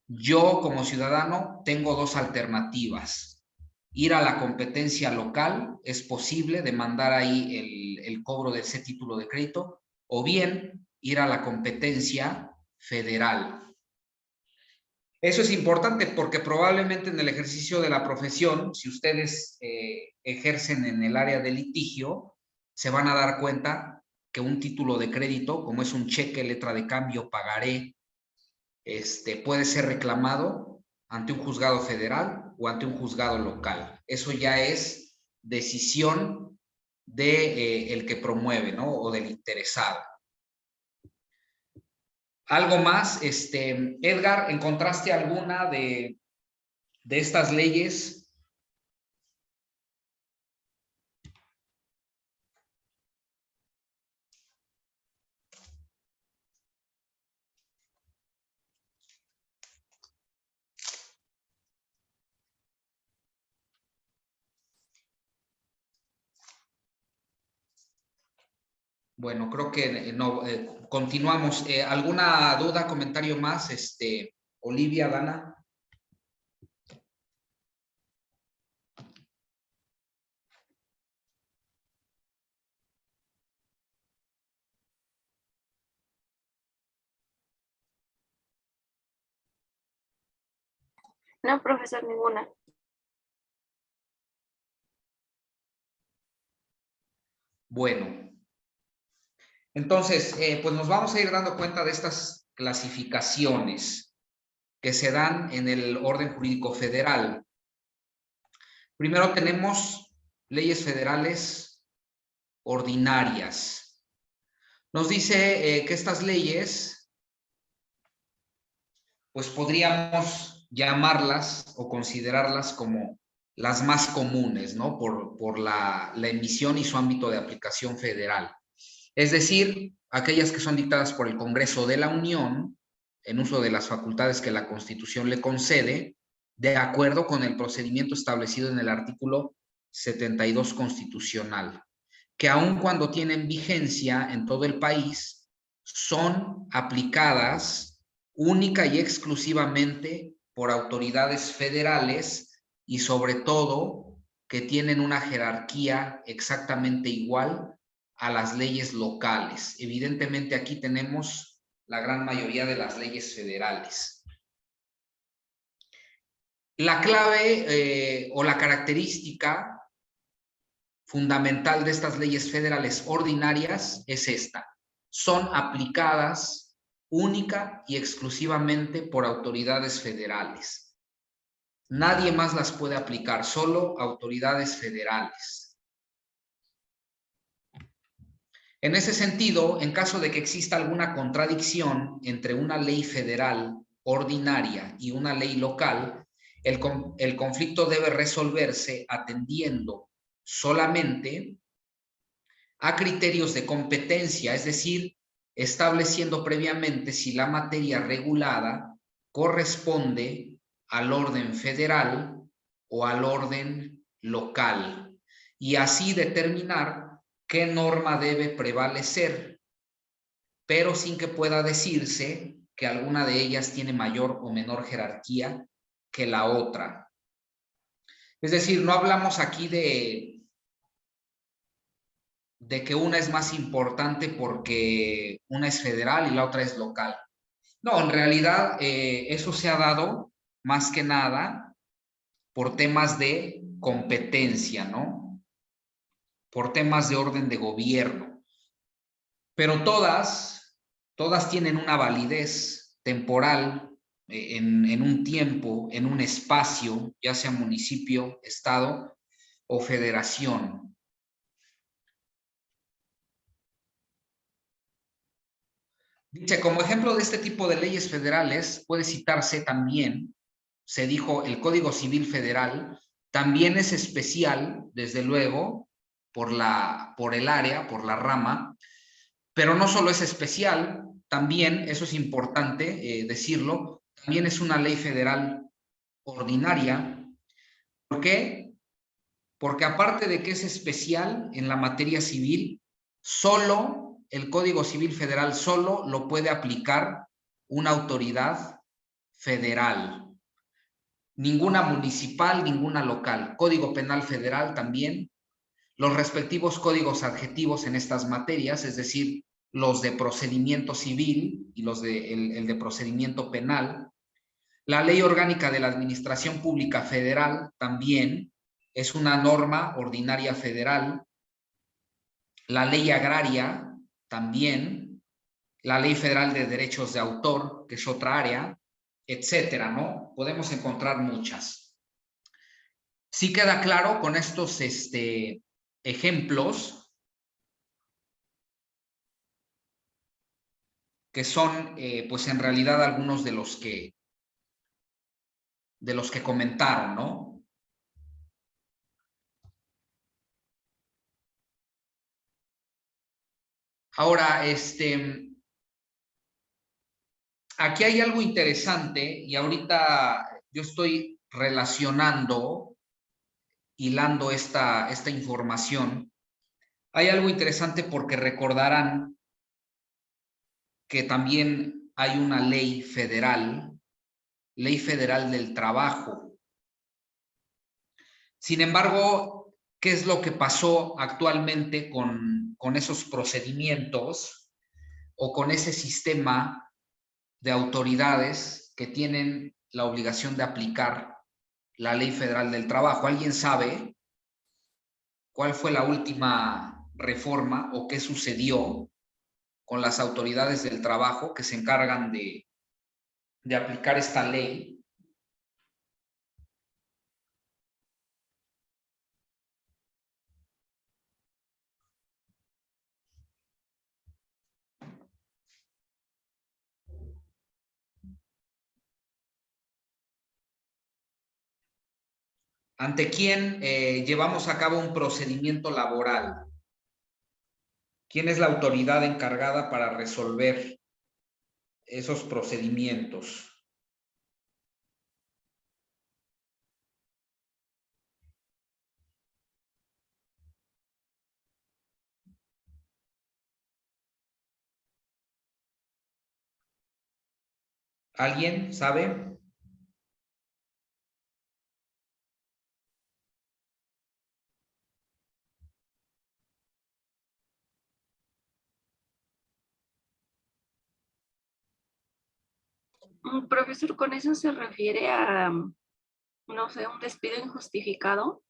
Yo, como ciudadano, tengo dos alternativas. Ir a la competencia local, es posible demandar ahí el cobro de ese título de crédito, o bien ir a la competencia federal. Eso es importante porque probablemente en el ejercicio de la profesión, si ustedes ejercen en el área de litigio, se van a dar cuenta que un título de crédito, como es un cheque, letra de cambio, pagaré, puede ser reclamado ante un juzgado federal o ante un juzgado local. Eso ya es decisión de el que promueve, ¿no? O del interesado. Algo más, Edgar, ¿encontraste alguna de estas leyes? Bueno, creo que no. Continuamos. ¿Alguna duda, comentario más? Olivia, Dana. No, profesor, ninguna. Bueno, entonces, pues nos vamos a ir dando cuenta de estas clasificaciones que se dan en el orden jurídico federal. Primero tenemos leyes federales ordinarias. Nos dice que estas leyes, pues podríamos llamarlas o considerarlas como las más comunes, ¿no? Por la emisión y su ámbito de aplicación federal. Es decir, aquellas que son dictadas por el Congreso de la Unión, en uso de las facultades que la Constitución le concede, de acuerdo con el procedimiento establecido en el artículo 72 constitucional, que aun cuando tienen vigencia en todo el país, son aplicadas única y exclusivamente por autoridades federales y sobre todo que tienen una jerarquía exactamente igual a las leyes locales. Evidentemente aquí tenemos la gran mayoría de las leyes federales. La clave o la característica fundamental de estas leyes federales ordinarias es esta: son aplicadas única y exclusivamente por autoridades federales. Nadie más las puede aplicar, solo autoridades federales. En ese sentido, en caso de que exista alguna contradicción entre una ley federal ordinaria y una ley local, el conflicto debe resolverse atendiendo solamente a criterios de competencia, es decir, estableciendo previamente si la materia regulada corresponde al orden federal o al orden local, y así determinar qué norma debe prevalecer, pero sin que pueda decirse que alguna de ellas tiene mayor o menor jerarquía que la otra. Es decir, no hablamos aquí de que una es más importante porque una es federal y la otra es local. No, en realidad eso se ha dado más que nada por temas de competencia, ¿no? Por temas de orden de gobierno. Pero todas tienen una validez temporal en un tiempo, en un espacio, ya sea municipio, estado o federación. Dice, como ejemplo de este tipo de leyes federales puede citarse también se dijo, el Código Civil Federal también es especial, desde luego, por el área, por la rama, pero no solo es especial, también, eso es importante decirlo, también es una ley federal ordinaria. ¿Por qué? Porque aparte de que es especial en la materia civil, solo el Código Civil Federal solo lo puede aplicar una autoridad federal. Ninguna municipal, ninguna local. Código Penal Federal también. Los respectivos códigos adjetivos en estas materias, es decir, los de procedimiento civil y el de procedimiento penal. La Ley Orgánica de la Administración Pública Federal también es una norma ordinaria federal. La Ley Agraria también. La Ley Federal de Derechos de Autor, que es otra área, etcétera, ¿no? Podemos encontrar muchas. Sí queda claro con estos ejemplos que son, pues en realidad, algunos de los que comentaron, ¿no? Ahora, aquí hay algo interesante y ahorita yo estoy relacionando, hilando esta información. Hay algo interesante porque recordarán que también hay una ley federal del trabajo. Sin embargo, ¿qué es lo que pasó actualmente con esos procedimientos o con ese sistema de autoridades que tienen la obligación de aplicar la Ley Federal del Trabajo? ¿Alguien sabe cuál fue la última reforma o qué sucedió con las autoridades del trabajo que se encargan de aplicar esta ley? ¿Ante quién llevamos a cabo un procedimiento laboral? ¿Quién es la autoridad encargada para resolver esos procedimientos? ¿Alguien sabe? Profesor, ¿con eso se refiere a, no sé, un despido injustificado?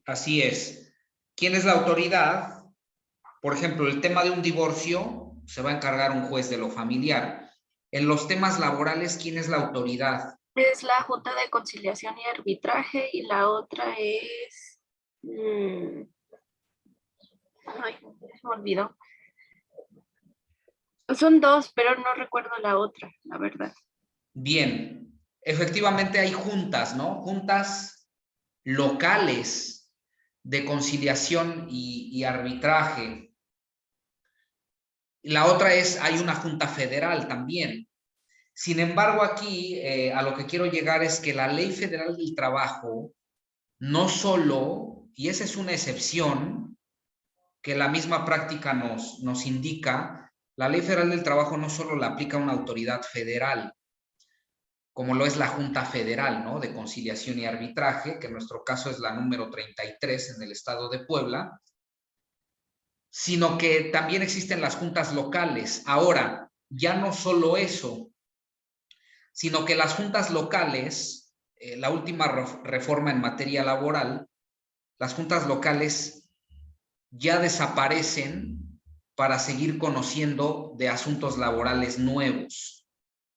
Así es. ¿Quién es la autoridad? Por ejemplo, el tema de un divorcio se va a encargar un juez de lo familiar. En los temas laborales, ¿quién es la autoridad? Es la Junta de Conciliación y Arbitraje y la otra es... ay, se me olvidó. Son dos, pero no recuerdo la otra, la verdad. Bien, efectivamente hay juntas, ¿no? Juntas locales de conciliación y arbitraje. La otra es, hay una junta federal también. Sin embargo, aquí a lo que quiero llegar es que la Ley Federal del Trabajo no solo, y esa es una excepción que la misma práctica nos indica, la Ley Federal del Trabajo no solo la aplica una autoridad federal, como lo es la Junta Federal, ¿no?, de Conciliación y Arbitraje, que en nuestro caso es la número 33 en el estado de Puebla, sino que también existen las juntas locales. Ahora, ya no solo eso, sino que las juntas locales, la última reforma en materia laboral, las juntas locales ya desaparecen para seguir conociendo de asuntos laborales nuevos.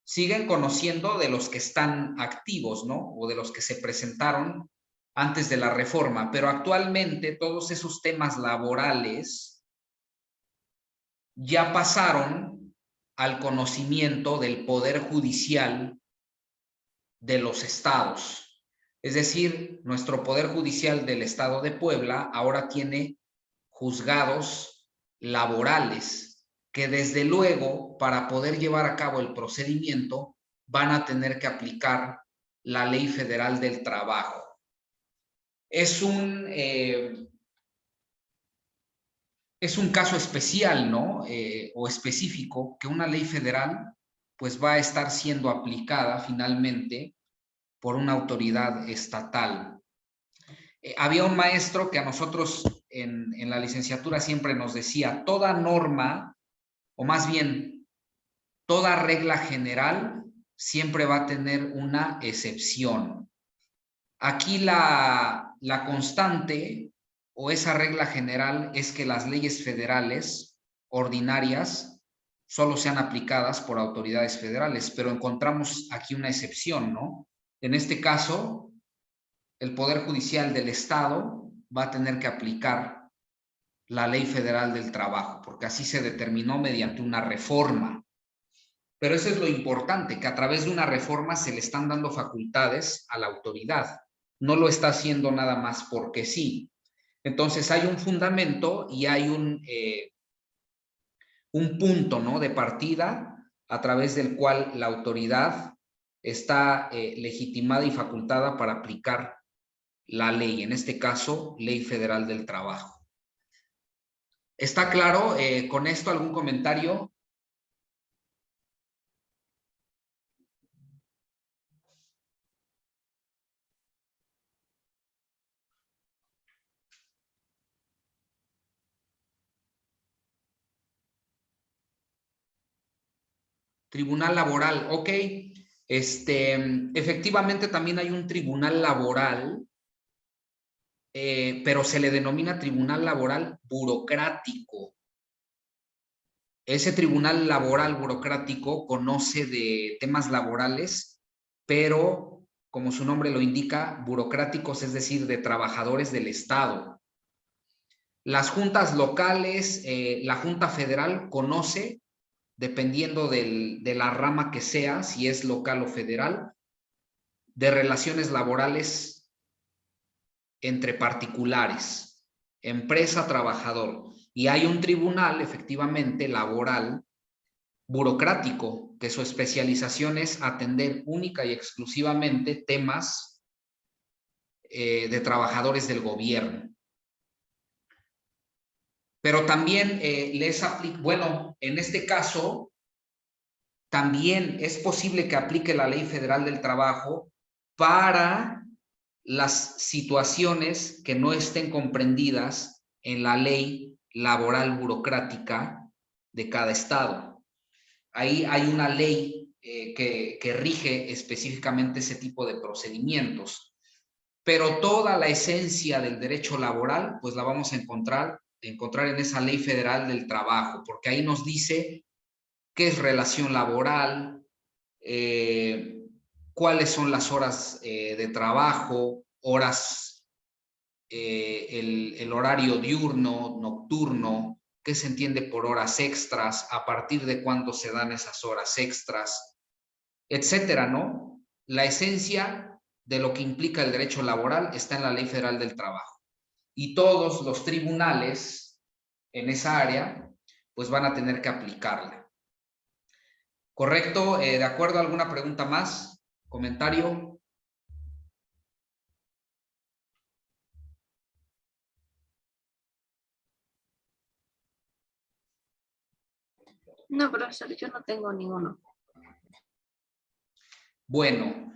Siguen conociendo de los que están activos, ¿no?, o de los que se presentaron antes de la reforma, pero actualmente todos esos temas laborales ya pasaron al conocimiento del Poder Judicial de los estados. Es decir, nuestro Poder Judicial del Estado de Puebla ahora tiene juzgados laborales que desde luego, para poder llevar a cabo el procedimiento, van a tener que aplicar la Ley Federal del Trabajo. Es un caso especial, ¿no? O específico, que una ley federal pues va a estar siendo aplicada finalmente por una autoridad estatal. Había un maestro que a nosotros en la licenciatura siempre nos decía, toda norma, o más bien, toda regla general siempre va a tener una excepción. Aquí la constante o esa regla general es que las leyes federales ordinarias solo sean aplicadas por autoridades federales, pero encontramos aquí una excepción, ¿no? En este caso, el Poder Judicial del Estado va a tener que aplicar la Ley Federal del Trabajo, porque así se determinó mediante una reforma. Pero eso es lo importante, que a través de una reforma se le están dando facultades a la autoridad. No lo está haciendo nada más porque sí. Entonces hay un fundamento y hay un punto, ¿no?, de partida a través del cual la autoridad está legitimada y facultada para aplicar la ley, en este caso, Ley Federal del Trabajo. ¿Está claro con esto? ¿Algún comentario? Tribunal laboral, ok. Efectivamente también hay un tribunal laboral, pero se le denomina tribunal laboral burocrático. Ese tribunal laboral burocrático conoce de temas laborales, pero, como su nombre lo indica, burocráticos, es decir, de trabajadores del Estado. Las juntas locales, la Junta Federal conoce, dependiendo de la rama que sea, si es local o federal, de relaciones laborales entre particulares, empresa, trabajador. Y hay un tribunal, efectivamente, laboral, burocrático, que su especialización es atender única y exclusivamente temas de trabajadores del gobierno. Pero también les aplica, bueno, en este caso, también es posible que aplique la Ley Federal del Trabajo para las situaciones que no estén comprendidas en la ley laboral burocrática de cada estado. Ahí hay una ley que rige específicamente ese tipo de procedimientos. Pero toda la esencia del derecho laboral, pues la vamos a encontrar en esa Ley Federal del Trabajo, porque ahí nos dice qué es relación laboral, cuáles son las horas de trabajo, horas, el horario diurno, nocturno, qué se entiende por horas extras, a partir de cuándo se dan esas horas extras, etcétera, ¿no? La esencia de lo que implica el derecho laboral está en la Ley Federal del Trabajo. Y todos los tribunales en esa área, pues van a tener que aplicarla. ¿Correcto? ¿De acuerdo? ¿Alguna pregunta más? ¿Comentario? No, profesor, yo no tengo ninguno. Bueno,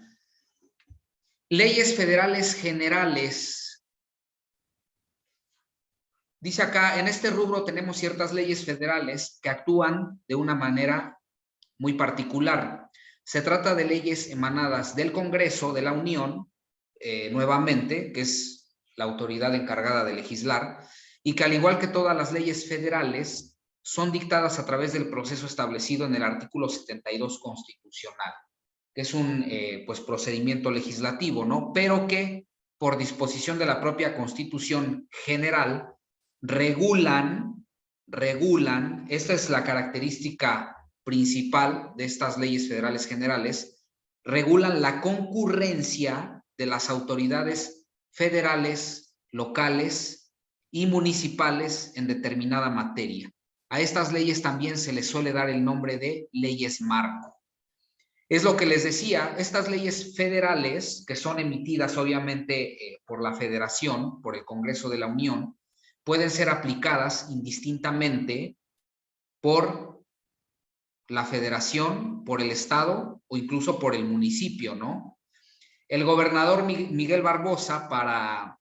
leyes federales generales. Dice acá, en este rubro tenemos ciertas leyes federales que actúan de una manera muy particular. Se trata de leyes emanadas del Congreso de la Unión, nuevamente, que es la autoridad encargada de legislar, y que al igual que todas las leyes federales, son dictadas a través del proceso establecido en el artículo 72 constitucional, que es un pues, procedimiento legislativo, ¿no? Pero que por disposición de la propia Constitución General regulan, esta es la característica principal de estas leyes federales generales, regulan la concurrencia de las autoridades federales, locales y municipales en determinada materia. A estas leyes también se les suele dar el nombre de leyes marco. Es lo que les decía, estas leyes federales, que son emitidas obviamente por la Federación, por el Congreso de la Unión, pueden ser aplicadas indistintamente por la Federación, por el Estado o incluso por el municipio, ¿no? El gobernador Miguel Barbosa, para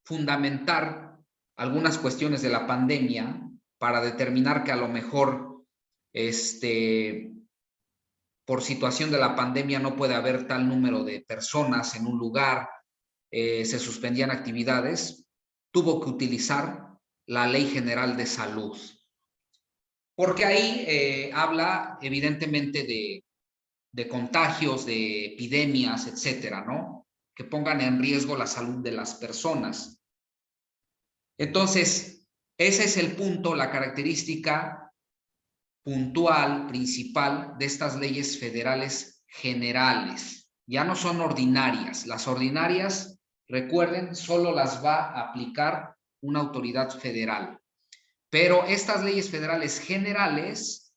fundamentar algunas cuestiones de la pandemia, para determinar que a lo mejor por situación de la pandemia no puede haber tal número de personas en un lugar, se suspendían actividades, tuvo que utilizar la Ley General de Salud. Porque ahí habla evidentemente de contagios, de epidemias, etcétera, ¿no? Que pongan en riesgo la salud de las personas. Entonces, ese es el punto, la característica puntual, principal de estas leyes federales generales. Ya no son ordinarias. Las ordinarias, recuerden, solo las va a aplicar una autoridad federal. Pero estas leyes federales generales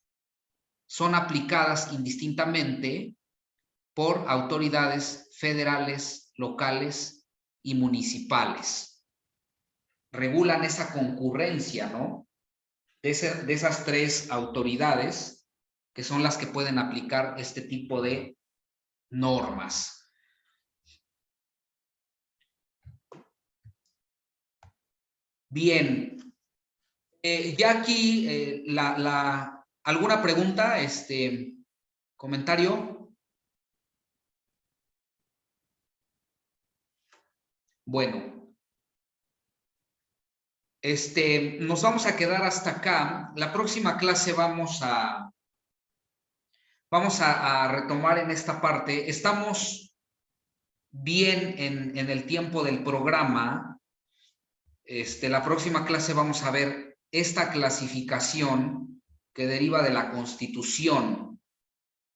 son aplicadas indistintamente por autoridades federales, locales y municipales. Regulan esa concurrencia, ¿no? De esas tres autoridades que son las que pueden aplicar este tipo de normas. Bien. Ya aquí, ¿alguna pregunta, comentario? Bueno, nos vamos a quedar hasta acá. La próxima clase vamos a retomar en esta parte. Estamos bien en el tiempo del programa. La próxima clase vamos a ver esta clasificación que deriva de la Constitución,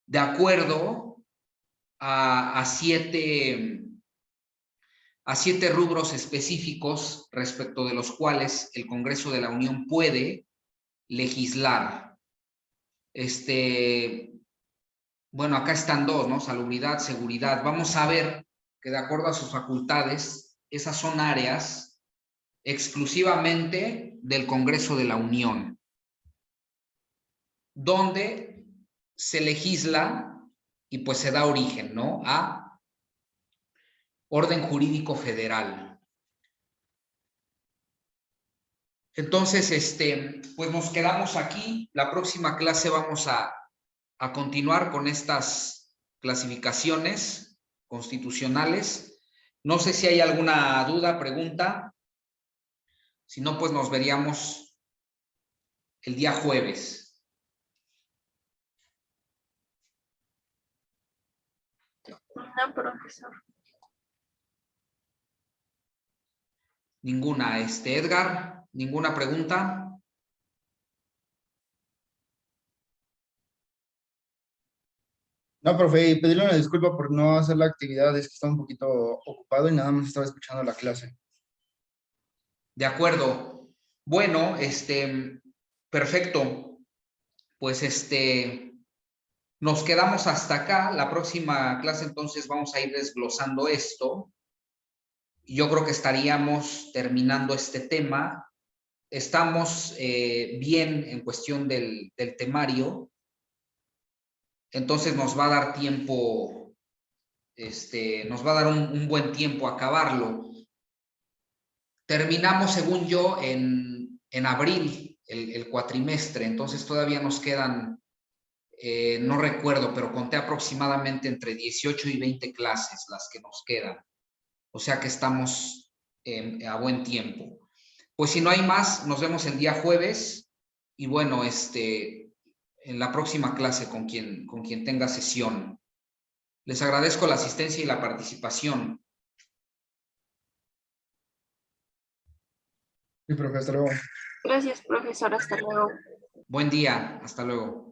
de acuerdo a siete rubros específicos respecto de los cuales el Congreso de la Unión puede legislar. Bueno, acá están dos, ¿no? Salubridad, seguridad. Vamos a ver que de acuerdo a sus facultades, esas son áreas exclusivamente del Congreso de la Unión, donde se legisla y pues se da origen, ¿no? A orden jurídico federal. Entonces, pues nos quedamos aquí. La próxima clase vamos a continuar con estas clasificaciones constitucionales. No sé si hay alguna duda, pregunta. Si no, pues nos veríamos el día jueves. No, profesor. Ninguna. Edgar, ¿ninguna pregunta? No, profe, y pedirle una disculpa por no hacer la actividad, es que estaba un poquito ocupado y nada más estaba escuchando la clase. De acuerdo. Bueno, perfecto. Pues nos quedamos hasta acá. La próxima clase entonces vamos a ir desglosando esto. Yo creo que estaríamos terminando este tema. Estamos bien en cuestión del temario. Entonces nos va a dar tiempo, nos va a dar un buen tiempo acabarlo. Terminamos, según yo, en abril, el cuatrimestre. Entonces todavía nos quedan, no recuerdo, pero conté aproximadamente entre 18 y 20 clases las que nos quedan. O sea que estamos a buen tiempo. Pues si no hay más, nos vemos el día jueves. Y bueno, en la próxima clase con quien tenga sesión. Les agradezco la asistencia y la participación. Sí, profe, hasta luego. Gracias, profesor. Hasta luego. Buen día. Hasta luego.